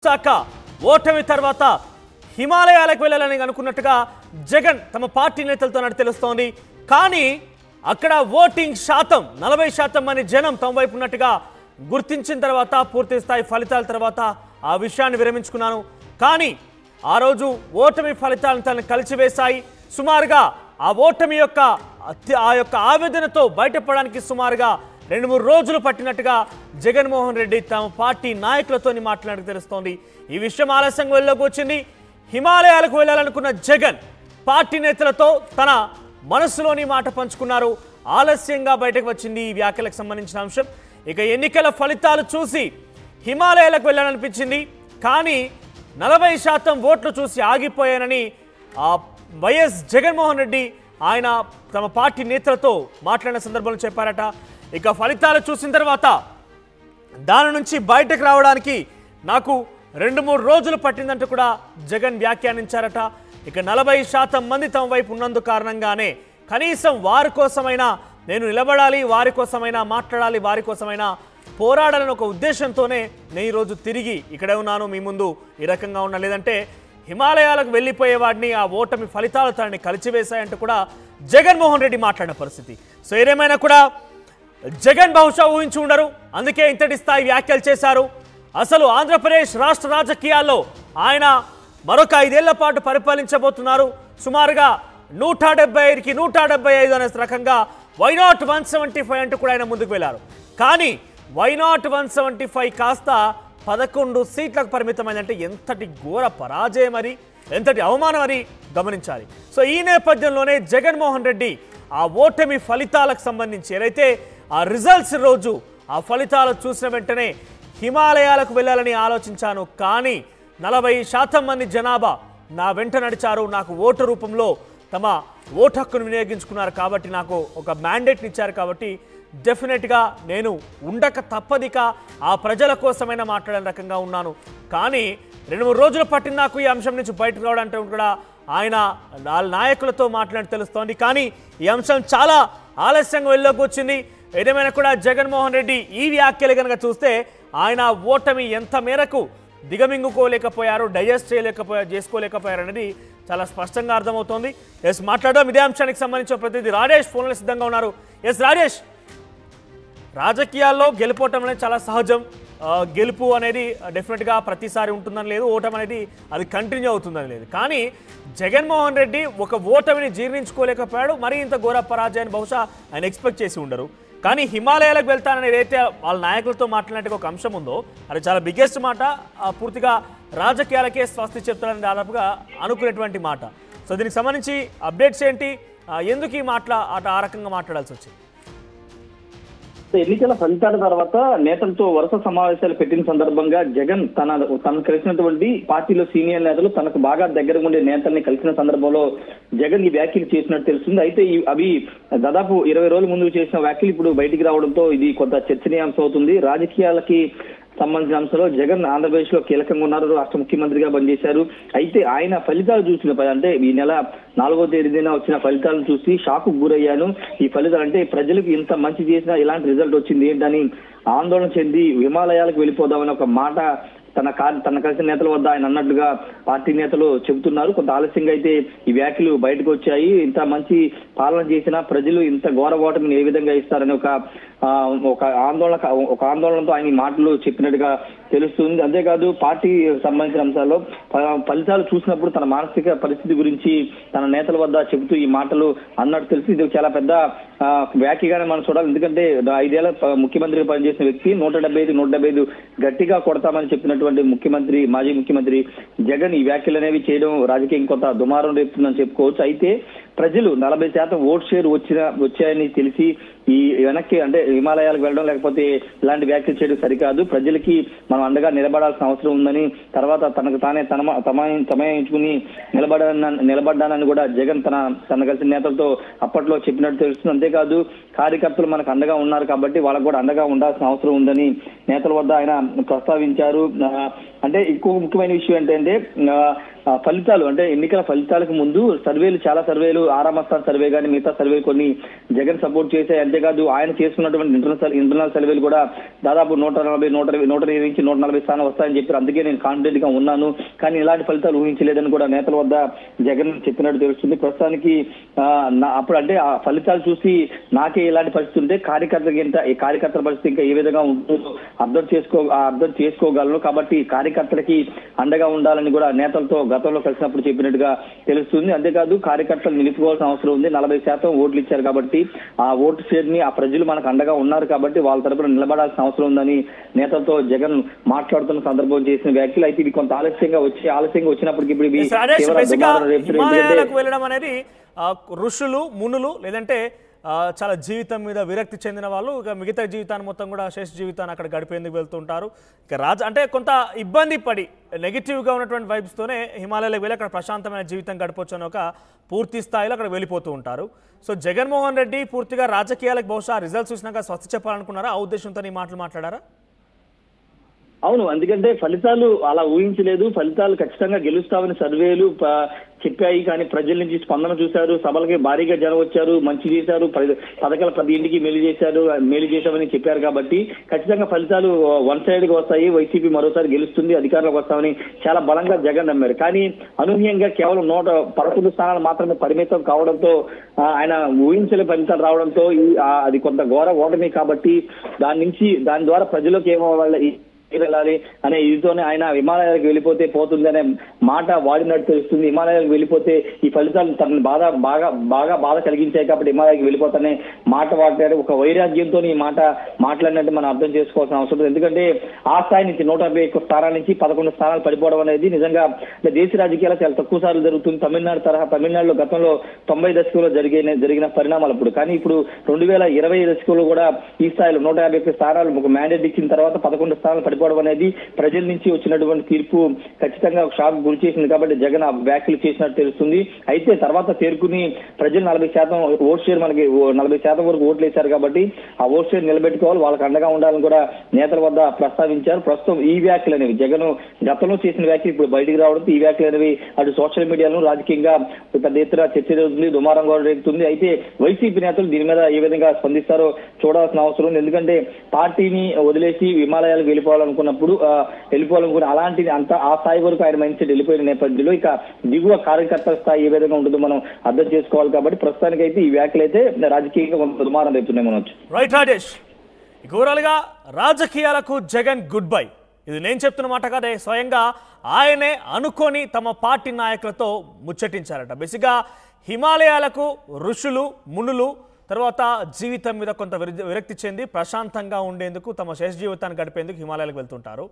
ముస్తాక ఓటమి తర్వాత హిమాలయాలకు వెళ్ళాలని అనుకున్నట్టుగా జగన్ తమ పార్టీ నేతలతో తెలుస్తోంది. కానీ అక్కడ ఓటింగ్ శాతం 40% మంది జనం తమ వైపు ఉన్నట్టుగా గుర్తించిన తర్వాత పూర్తి స్థాయి ఫలితాల తర్వాత ఆ విషయాన్ని విరమించుకున్నాను. కానీ ఆ రోజు ఓటమి ఫలితాలను తనను కలిసివేశాయి. సుమారుగా ఆ ఓటమి యొక్క ఆవేదనతో బయటపడడానికి సుమారుగా 2-3 రోజులు పట్టినట్టుగా జగన్మోహన్ రెడ్డి తమ పార్టీ నాయకులతో మాట్లాడక తెలుస్తోంది. ఈ విషయం ఆలస్యంగా వెళ్ళలోకి వచ్చింది. హిమాలయాలకు వెళ్ళాలనుకున్న జగన్ పార్టీ నేతలతో తన మనసులోని మాట పంచుకున్నారు. ఆలస్యంగా బయటకు వచ్చింది ఈ వ్యాఖ్యలకు సంబంధించిన అంశం. ఇక ఎన్నికల ఫలితాలు చూసి హిమాలయాలకు వెళ్ళాలనిపించింది. కానీ 40% ఓట్లు చూసి ఆగిపోయానని వైఎస్ జగన్మోహన్ రెడ్డి ఆయన తమ పార్టీ నేతలతో మాట్లాడిన సందర్భంలో చెప్పారట. ఇక ఫలితాలు చూసిన తర్వాత దాని నుంచి బయటకు రావడానికి నాకు 2-3 రోజులు పట్టిందంటూ కూడా జగన్ వ్యాఖ్యానించారట. ఇక 40% మంది తమ వైపు ఉన్నందు కారణంగానే కనీసం వారి కోసమైనా నేను నిలబడాలి, వారి కోసమైనా మాట్లాడాలి, వారి కోసమైనా పోరాడాలని ఒక ఉద్దేశంతోనే నేను ఈరోజు తిరిగి ఇక్కడే ఉన్నాను, మీ ముందు ఈ రకంగా ఉన్నా. లేదంటే హిమాలయాలకు వెళ్ళిపోయేవాడిని ఆ ఓటమి ఫలితాలు తనని కలిచివేశాయంటూ కూడా జగన్మోహన్ రెడ్డి మాట్లాడిన పరిస్థితి. సో ఏదేమైనా కూడా జగన్ బహుశా ఊహించి ఉండరు, అందుకే ఇంతటి స్థాయి వ్యాఖ్యలు చేశారు. అసలు ఆంధ్రప్రదేశ్ రాష్ట్ర రాజకీయాల్లో ఆయన మరొక 5 ఏళ్ల పాటు పరిపాలించబోతున్నారు. సుమారుగా 175కి 175 అనే రకంగా వై నాట్ 175 అంటూ కూడా ఆయన ముందుకు వెళ్ళారు. కానీ వై నాట్ 175 కాస్త 11 సీట్లకు పరిమితమైందంటే ఎంతటి ఘోర పరాజయం అని, ఎంతటి అవమానం అని గమనించాలి. సో ఈ నేపథ్యంలోనే జగన్మోహన్ రెడ్డి ఆ ఓటమి ఫలితాలకు సంబంధించి ఏదైతే ఆ రిజల్ట్స్ రోజు ఆ ఫలితాలు చూసిన వెంటనే హిమాలయాలకు వెళ్ళాలని ఆలోచించాను. కానీ 40% మంది జనాభా నా వెంట నడిచారు, నాకు ఓటు రూపంలో తమ ఓటు హక్కును వినియోగించుకున్నారు. కాబట్టి నాకు ఒక మ్యాండేట్ని ఇచ్చారు. కాబట్టి డెఫినెట్గా నేను ఉండక తప్పదిక ఆ ప్రజల కోసమైనా మాట్లాడే రకంగా ఉన్నాను. కానీ 2-3 రోజులు పట్టిన నాకు ఈ అంశం నుంచి బయటకు రావడానికి కూడా ఆయన నాయకులతో మాట్లాడి తెలుస్తోంది. కానీ ఈ అంశం చాలా ఆలస్యంగా వెళ్ళలోకి వచ్చింది. ఏదేమైనా కూడా జగన్మోహన్ రెడ్డి ఈ వ్యాఖ్యలు కనుక చూస్తే ఆయన ఓటమి ఎంత మేరకు దిగమింగుకోలేకపోయారు, డైజెస్ట్ చేసుకోలేకపోయారు అనేది చాలా స్పష్టంగా అర్థమవుతోంది. ఎస్ మాట్లాడదాం ఇదే అంశానికి సంబంధించిన ప్రతినిధి రాజేష్ ఫోన్లో సిద్ధంగా ఉన్నారు. ఎస్ రాజేష్, రాజకీయాల్లో గెలుపోవటం అనేది చాలా సహజం. గెలుపు అనేది డెఫినెట్గా ప్రతిసారి ఉంటుందని లేదు, ఓటమి అనేది అది కంటిన్యూ అవుతుందని లేదు. కానీ జగన్మోహన్ రెడ్డి ఒక ఓటమిని జీర్ణించుకోలేకపోయాడు. మరీ ఇంత ఘోర పరాజయాన్ని బహుశా ఆయన ఎక్స్పెక్ట్ చేసి ఉండరు. కానీ హిమాలయాలకు వెళ్తానని ఏదైతే వాళ్ళ నాయకులతో మాట్లాడినట్టుగా ఒక అంశం ఉందో అది చాలా బిగ్గెస్ట్ మాట. పూర్తిగా రాజకీయాలకే స్వస్తి చెప్తారని దాదాపుగా అనుకునేటువంటి మాట. సో దీనికి సంబంధించి అప్డేట్స్ ఏంటి, ఎందుకు ఈ ఆ రకంగా మాట్లాడాల్సి వచ్చింది? ఎన్నికల ఫలితాల తర్వాత నేతలతో వరుస సమావేశాలు పెట్టిన సందర్భంగా జగన్ తనకు కలిసినటువంటి పార్టీలో సీనియర్ నేతలు తనకు బాగా దగ్గర ఉండే నేతల్ని కలిసిన సందర్భంలో జగన్ ఈ వ్యాఖ్యలు చేసినట్టు తెలుస్తుంది. అయితే అవి దాదాపు 20 రోజుల ముందు చేసిన వ్యాఖ్యలు ఇప్పుడు బయటికి రావడంతో ఇది కొంత చర్చనీయాంశం అవుతుంది. రాజకీయాలకి సంబంధించిన అంశంలో జగన్ ఆంధ్రప్రదేశ్ లో కీలకంగా ఉన్నారు, రాష్ట్ర ముఖ్యమంత్రిగా పనిచేశారు. అయితే ఆయన ఫలితాలు చూసిన అంటే ఈ నెల 4వ తేదీన వచ్చిన ఫలితాలను చూసి షాక్ గురయ్యాను. ఈ ఫలితాలు అంటే ప్రజలకు ఇంత మంచి చేసినా ఇలాంటి రిజల్ట్ వచ్చింది ఏంటని ఆందోళన చెంది హిమాలయాలకు వెళ్ళిపోదామని ఒక మాట తన కలిసిన నేతల వద్ద ఆయన అన్నట్లుగా పార్టీ నేతలు చెబుతున్నారు. కొంత ఆలస్యంగా అయితే ఈ వ్యాఖ్యలు బయటకు వచ్చాయి. ఇంత మంచి పాలన చేసినా ప్రజలు ఇంత ఘోర ఓటమిని ఏ విధంగా ఇస్తారని ఒక ఆందోళనతో ఆయన మాటలు చెప్పినట్టుగా తెలుస్తుంది. అంతేకాదు పార్టీ సంబంధించిన అంశాల్లో ఫలితాలు చూసినప్పుడు తన మానసిక పరిస్థితి గురించి తన నేతల వద్ద చెబుతూ ఈ మాటలు అన్నట్టు తెలిసి ఇది చాలా పెద్ద వ్యాఖ్యగానే మనం చూడాలి. ఎందుకంటే 5 ఏళ్ల ముఖ్యమంత్రిగా పనిచేసిన వ్యక్తి 175 గట్టిగా కొడతామని చెప్పినటువంటి మాజీ ముఖ్యమంత్రి జగన్ ఈ వ్యాఖ్యలు అనేవి చేయడం రాజకీయం కొంత దుమారం రేపుతుందని చెప్పుకోవచ్చు. అయితే ప్రజలు 40% ఓట్ షేర్ వచ్చాయని తెలిసి ఈ వెనక్కి అంటే హిమాలయాలకు వెళ్ళడం లేకపోతే ఇలాంటి వ్యాఖ్యలు చేయడం సరికాదు. ప్రజలకి మనం అండగా నిలబడాల్సిన అవసరం ఉందని, తర్వాత తనకు తానే తమాయించుకుని నిలబడ్డానని కూడా జగన్ తన కలిసిన నేతలతో అప్పట్లో చెప్పినట్టు తెలుస్తుంది. అంతేకాదు కార్యకర్తలు మనకు అండగా ఉన్నారు కాబట్టి వాళ్ళకు కూడా అండగా ఉండాల్సిన అవసరం ఉందని నేతల వద్ద ఆయన ప్రస్తావించారు. అంటే ఇంకో ముఖ్యమైన విషయం ఏంటంటే ఫలితాలు అంటే ఎన్నికల ఫలితాలకు ముందు చాలా సర్వేలు ఆరామస్థాన్ సర్వే కానీ మిగతా సర్వే కొన్ని జగన్ సపోర్ట్ చేసే, అంతేకాదు ఆయన చేసుకున్నటువంటి ఇంటర్నల్ సర్వేలు కూడా దాదాపు 120 నుంచి 140 స్థానాలు వస్తాయని చెప్పారు. అందుకే నేను కాన్ఫిడెంట్ గా ఉన్నాను, కానీ ఇలాంటి ఫలితాలు ఊహించలేదని కూడా నేతల వద్ద జగన్ చెప్పినట్టు తెలుస్తుంది. ప్రస్తుతానికి అప్పుడు అంటే ఆ ఫలితాలు చూసి నాకే ఇలాంటి పరిస్థితి ఉంటే కార్యకర్తల పరిస్థితి ఇంకా ఏ విధంగా ఉంటుందో అర్థం చేసుకోగలను. కాబట్టి కార్యకర్తలకి అండగా ఉండాలని కూడా నేతలతో గతంలో కలిసినప్పుడు చెప్పినట్టుగా తెలుస్తుంది. అంతేకాదు కార్యకర్తలు నిలుపుకోవాల్సిన అవసరం ఉంది. 40% ఓట్లు ఇచ్చారు కాబట్టి ఆ ఓటు షేర్ ని ఆ ప్రజలు మనకు అండగా ఉన్నారు కాబట్టి వాళ్ళ తరపున నిలబడాల్సిన అవసరం ఉందని నేతలతో జగన్ మాట్లాడుతున్న సందర్భం చేసిన వ్యాఖ్యలు. అయితే ఇది కొంత ఆలస్యంగా వచ్చినప్పటికీ ఇప్పుడు వెళ్ళడం అనేది ఋషులు మునులు లేదంటే చాలా జీవితం మీద విరక్తి చెందిన వాళ్ళు ఇక మిగతా జీవితాన్ని మొత్తం కూడా శేష జీవితాన్ని అక్కడ గడిపేందుకు వెళ్తుంటారు. ఇక అంటే కొంత ఇబ్బంది పడి నెగిటివ్గా ఉన్నటువంటి వైబ్స్తోనే హిమాలయాలకు వెళ్ళి అక్కడ ప్రశాంతమైన జీవితం గడపొచ్చు అని ఒక పూర్తి స్థాయిలో అక్కడ వెళ్ళిపోతూ ఉంటారు. సో జగన్మోహన్ రెడ్డి పూర్తిగా రాజకీయాలకు బహుశా రిజల్ట్స్ చూసినాక స్వస్తి చెప్పాలనుకున్నారా? ఆ ఉద్దేశంతో ఈ మాటలు మాట్లాడారా? అవును, ఎందుకంటే ఫలితాలు అలా ఊహించలేదు. ఫలితాలు ఖచ్చితంగా గెలుస్తామని సర్వేలు చెప్పాయి, కానీ ప్రజల నుంచి స్పందన చూశారు. సభలకి భారీగా జనం వచ్చారు, మంచి చేశారు, పథకాల 10 ఇంటికి మేలు చేశామని చెప్పారు. కాబట్టి ఖచ్చితంగా ఫలితాలు వన్ సైడ్ గా వస్తాయి, వైసీపీ మరోసారి గెలుస్తుంది, అధికారంలోకి వస్తామని చాలా బలంగా జగన్ నమ్మారు. కానీ అనూహ్యంగా కేవలం 111 స్థానాలు మాత్రమే పరిమితం కావడంతో ఆయన ఊహించలే ఫలితాలు రావడంతో అది కొంత ఘోర ఓటమి. కాబట్టి దాని ద్వారా ప్రజలకు ఏమవ్వాలి వెళ్ళాలి అనే ఇదితోనే ఆయన హిమాలయాలకు వెళ్ళిపోతే పోతుంది అనే మాట వాడినట్టు తెలుస్తుంది. హిమాలయాలకు వెళ్ళిపోతే ఈ ఫలితాలు తనని బాగా బాధ కలిగించాయి కాబట్టి హిమాలయాలకు వెళ్ళిపోతానే మాట వాడారు. ఒక వైరాగ్యంతో ఈ మాట మాట్లాడినట్టు మనం అర్థం చేసుకోవాల్సిన అవసరం ఉంది. ఎందుకంటే ఆ స్థాయి నుంచి 151 స్థానాల నుంచి 11 స్థానాలు పడిపోవడం అనేది నిజంగా దేశ రాజకీయాలు చాలా తక్కువ సార్లు జరుగుతుంది. తమిళనాడులో గతంలో 90 దశకంలో జరిగిన పరిణామాలు అప్పుడు. కానీ ఇప్పుడు 2020 దశకంలో కూడా ఈ స్థాయిలో 151 స్థానాలు ఒక మ్యాండేట్ ఇచ్చిన తర్వాత 11 స్థానాలు పడిపోవడం అనేది ప్రజల నుంచి వచ్చినటువంటి తీర్పు ఖచ్చితంగా షాక్ గురి చేసింది. కాబట్టి జగన్ ఆ వ్యాఖ్యలు చేసినట్టు తెలుస్తుంది. అయితే తర్వాత తేరుకుని ప్రజలు 40% ఓట్ షేర్ మనకి 40% వరకు ఓట్లు వేశారు కాబట్టి ఆ ఓట్ షేర్ నిలబెట్టుకోవాలి, వాళ్ళకి అండగా ఉండాలని కూడా నేతల వద్ద ప్రస్తావించారు. ప్రస్తుతం ఈ వ్యాఖ్యలు అనేవి జగన్ గతంలో చేసిన వ్యాఖ్యలు ఇప్పుడు బయటికి రావడంతో ఈ వ్యాఖ్యలు అనేవి అటు సోషల్ మీడియాలో రాజకీయంగా పెద్ద ఎత్తున చర్చ జరుగుతుంది, దుమారం కూడా రేగుతుంది. అయితే వైసీపీ నేతలు దీని మీద ఏ విధంగా స్పందిస్తారో చూడాల్సిన అవసరం ఉంది. ఎందుకంటే పార్టీని వదిలేసి హిమాలయాలకు వెళ్ళిపోవాలనుకున్నప్పుడు అలాంటిది ఆ స్థాయి వరకు ఆయన మైండ్ సెట్ వెళ్ళిపోయిన నేపథ్యంలో ఇక దిగువ కార్యకర్తల స్థాయి ఏ విధంగా ఉంటుందో మనం అర్థం చేసుకోవాలి. కాబట్టి ప్రస్తుతానికి అయితే ఈ వ్యాఖ్యలు అయితే రాజకీయంగా కొంత దుమారం రేపుతున్నాయి మనొచ్చు. రైట్ రాజేష్, ఓవరాల్గా రాజకీయాలకు జగన్ గుడ్ బై. ఇది నేను చెప్తున్న మాట కాదే, స్వయంగా ఆయనే అనుకొని తమ పార్టీ నాయకులతో ముచ్చటించారట. బేసిక్గా హిమాలయాలకు ఋషులు మునులు తర్వాత జీవితం మీద కొంత విరక్తి చెంది ప్రశాంతంగా ఉండేందుకు తమ శేష జీవితాన్ని గడిపేందుకు హిమాలయాలకు వెళ్తుంటారు.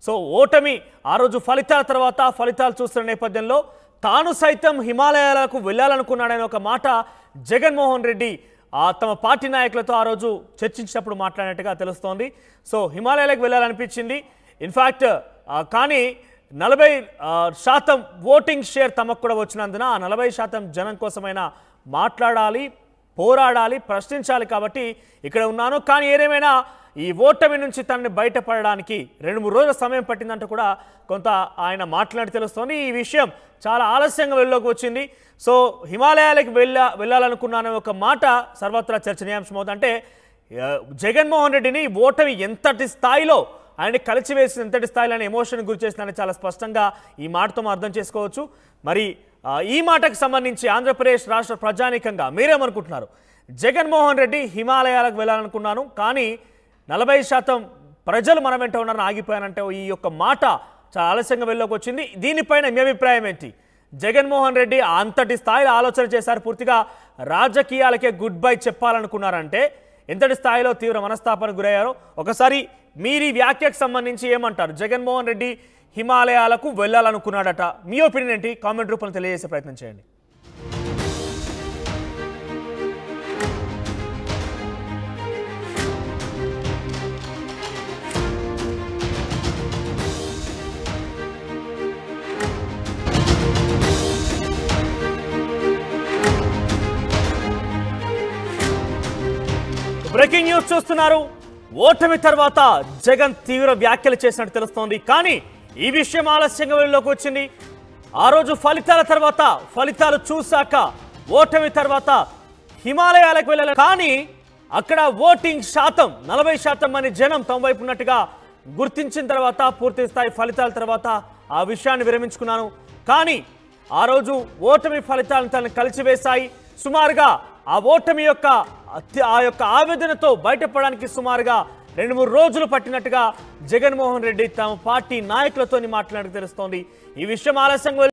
సో ఓటమి ఆ రోజు ఫలితాల తర్వాత ఫలితాలు చూస్తున్న నేపథ్యంలో తాను సైతం హిమాలయాలకు వెళ్ళాలనుకున్నాడనే ఒక మాట జగన్మోహన్ రెడ్డి తమ పార్టీ నాయకులతో ఆ రోజు చర్చించినప్పుడు మాట్లాడినట్టుగా తెలుస్తోంది. సో హిమాలయాలకు వెళ్ళాలనిపించింది. ఇన్ఫ్యాక్ట్ కానీ 40% ఓటింగ్ షేర్ తమకు కూడా వచ్చినందున ఆ 40% జనం కోసమైనా మాట్లాడాలి, పోరాడాలి, ప్రశ్నించాలి కాబట్టి ఇక్కడ ఉన్నాను. కానీ ఏదేమైనా ఈ ఓటమి నుంచి తనని బయటపడడానికి 2-3 రోజుల సమయం పట్టిందంటూ కూడా కొంత ఆయన మాట్లాడి తెలుస్తోంది. ఈ విషయం చాలా ఆలస్యంగా వెళ్ళలోకి వచ్చింది. సో హిమాలయాలకు వెళ్ళాలనుకున్నానే ఒక మాట సర్వత్రా చర్చనీయాంశం అవుతుంది. అంటే జగన్మోహన్ రెడ్డిని ఓటమి ఎంతటి స్థాయిలో ఆయన్ని కలిసివేసి ఎంతటి స్థాయిలో ఆయన ఎమోషన్ గురి చేసిందని చాలా స్పష్టంగా ఈ మాటతో మనం అర్థం చేసుకోవచ్చు. మరి ఈ మాటకు సంబంధించి ఆంధ్రప్రదేశ్ రాష్ట్ర ప్రజానీకంగా మీరేమనుకుంటున్నారు? జగన్మోహన్ రెడ్డి హిమాలయాలకు వెళ్ళాలనుకున్నాను కానీ 40% ప్రజలు మన వెంట ఉన్నారని ఆగిపోయానంటే ఈ యొక్క మాట చాలా ఆలస్యంగా వెళ్ళలోకి వచ్చింది. దీనిపైన మీ అభిప్రాయం ఏంటి? జగన్మోహన్ రెడ్డి అంతటి స్థాయిలో ఆలోచన చేశారు, పూర్తిగా రాజకీయాలకే గుడ్ బై చెప్పాలనుకున్నారంటే ఎంతటి స్థాయిలో తీవ్ర మనస్తాపానికి గురయ్యారో ఒకసారి మీరు ఈ వ్యాఖ్యకు సంబంధించి ఏమంటారు? జగన్మోహన్ రెడ్డి హిమాలయాలకు వెళ్ళాలనుకున్నాడట, మీ ఒపీనియన్ ఏంటి? కామెంట్ రూపంలో తెలియజేసే ప్రయత్నం చేయండి. బ్రేకింగ్ న్యూస్ చూస్తున్నారు. ఓటమి తర్వాత జగన్ తీవ్ర వ్యాఖ్యలు చేసినట్టు తెలుస్తోంది. కానీ ఈ విషయం ఆలస్యంగా వెళ్ళలోకి వచ్చింది. ఆ రోజు ఫలితాలు చూశాక ఓటమి తర్వాత హిమాలయాలకు వెళ్ళాలి. కానీ అక్కడ ఓటింగ్ శాతం 40% మంది జనం తమ వైపు ఉన్నట్టుగా గుర్తించిన తర్వాత పూర్తి స్థాయి ఫలితాల తర్వాత ఆ విషయాన్ని విరమించుకున్నాను. కానీ ఆ రోజు ఓటమి ఫలితాలను తనను కలిసివేశాయి. సుమారుగా ఆ ఓటమి యొక్క ఆవేదనతో బయటపడడానికి సుమారుగా 2-3 రోజులు పట్టినట్టుగా జగన్మోహన్ రెడ్డి తమ పార్టీ నాయకులతో మాట్లాడినట్టు తెలుస్తోంది. ఈ విషయం ఆలస్యంగా